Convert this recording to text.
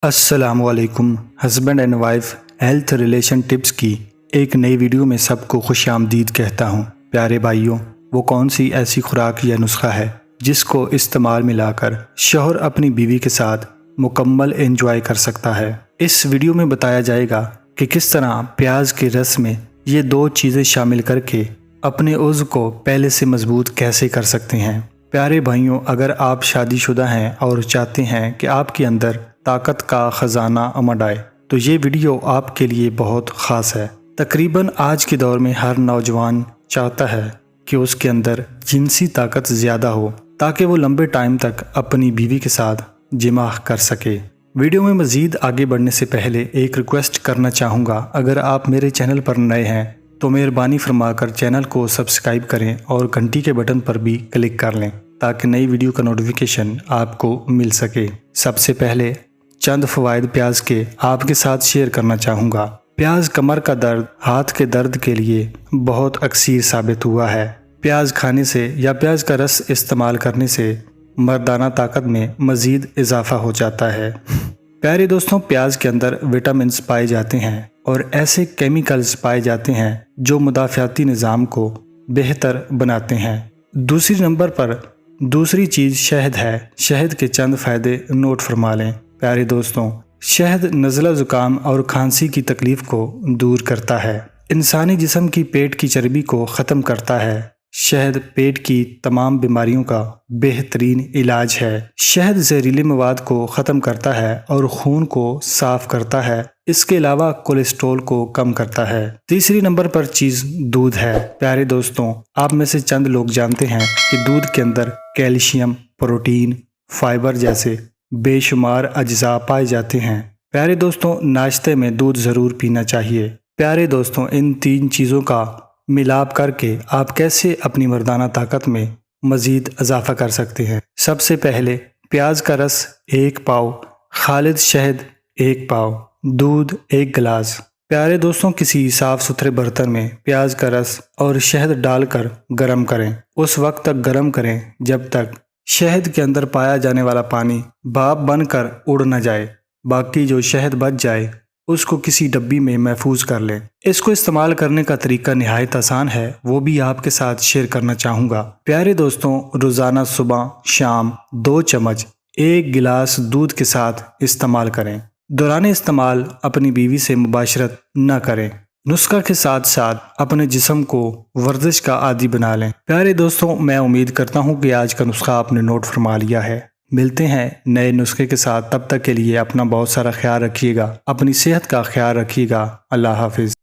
अस्सलाम वालेकुम। Husband and wife health relation tips की एक नई वीडियो में सबको खुशामदीद कहता हूँ। प्यारे भाइयों, वो कौन सी ऐसी खुराक या नुस्खा है जिसको इस्तेमाल मिलाकर शौहर अपनी बीवी के साथ मुकम्मल एंजॉय कर सकता है। इस वीडियो में बताया जाएगा कि किस तरह प्याज के रस में ये दो चीज़ें शामिल करके अपने उज़्व को पहले से मजबूत कैसे कर सकते हैं। प्यारे भाइयों, अगर आप शादीशुदा हैं और चाहते हैं कि आपके अंदर ताकत का ख़जाना उमड़ आए तो ये वीडियो आपके लिए बहुत ख़ास है। तकरीबन आज के दौर में हर नौजवान चाहता है कि उसके अंदर जिनसी ताकत ज़्यादा हो ताकि वो लंबे टाइम तक अपनी बीवी के साथ जिमा कर सके। वीडियो में मज़ीद आगे बढ़ने से पहले एक रिक्वेस्ट करना चाहूँगा, अगर आप मेरे चैनल पर नए हैं तो मेहरबानी फरमाकर चैनल को सब्सक्राइब करें और घंटी के बटन पर भी क्लिक कर लें ताकि नई वीडियो का नोटिफिकेशन आपको मिल सके। सबसे पहले चंद फ़वाइद प्याज के आपके साथ शेयर करना चाहूँगा। प्याज कमर का दर्द, हाथ के दर्द के लिए बहुत अक्सीर साबित हुआ है। प्याज खाने से या प्याज का रस इस्तेमाल करने से मर्दाना ताकत में मज़ीद इजाफा हो जाता है। प्यारे दोस्तों, प्याज के अंदर विटामिन्स पाए जाते हैं और ऐसे केमिकल्स पाए जाते हैं जो मुदाफ़ियाती निज़ाम को बेहतर बनाते हैं। दूसरी नंबर पर दूसरी चीज़ शहद है। शहद के चंद फ़ायदे नोट फरमा लें। प्यारे दोस्तों, शहद नज़ला ज़ुकाम और खांसी की तकलीफ़ को दूर करता है। इंसानी जिस्म की पेट की चर्बी को ख़त्म करता है। शहद पेट की तमाम बीमारियों का बेहतरीन इलाज है। शहद जहरीले मवाद को ख़त्म करता है और खून को साफ़ करता है। इसके अलावा कोलेस्ट्रॉल को कम करता है। तीसरी नंबर पर चीज़ दूध है। प्यारे दोस्तों, आप में से चंद लोग जानते हैं कि दूध के अंदर कैल्शियम, प्रोटीन, फाइबर जैसे बेशुमार अज्जा पाए जाते हैं। प्यारे दोस्तों, नाश्ते में दूध ज़रूर पीना चाहिए। प्यारे दोस्तों, इन तीन चीज़ों का मिलाप करके आप कैसे अपनी मर्दाना ताकत में मज़ीद इजाफा कर सकते हैं। सबसे पहले प्याज का रस 1 पाव, खालिद शहद 1 पाव, दूध 1 गिलास। प्यारे दोस्तों, किसी साफ़ सुथरे बर्तन में प्याज का रस और शहद डालकर गर्म करें। उस वक्त तक गर्म करें जब तक शहद के अंदर पाया जाने वाला पानी भाप बनकर उड़ न जाए। बाकी जो शहद बच जाए उसको किसी डब्बी में महफूज कर लें। इसको इस्तेमाल करने का तरीका निहायत आसान है, वो भी आपके साथ शेयर करना चाहूँगा। प्यारे दोस्तों, रोज़ाना सुबह शाम 2 चम्मच 1 गिलास दूध के साथ इस्तेमाल करें। दौरान इस्तेमाल अपनी बीवी से मुबाशरत न करें। नुस्खा के साथ साथ अपने जिस्म को वर्जिश का आदी बना लें। प्यारे दोस्तों, मैं उम्मीद करता हूँ कि आज का नुस्खा आपने नोट फरमा लिया है। मिलते हैं नए नुस्खे के साथ, तब तक के लिए अपना बहुत सारा ख्याल रखिएगा, अपनी सेहत का ख्याल रखिएगा। अल्लाह हाफिज़।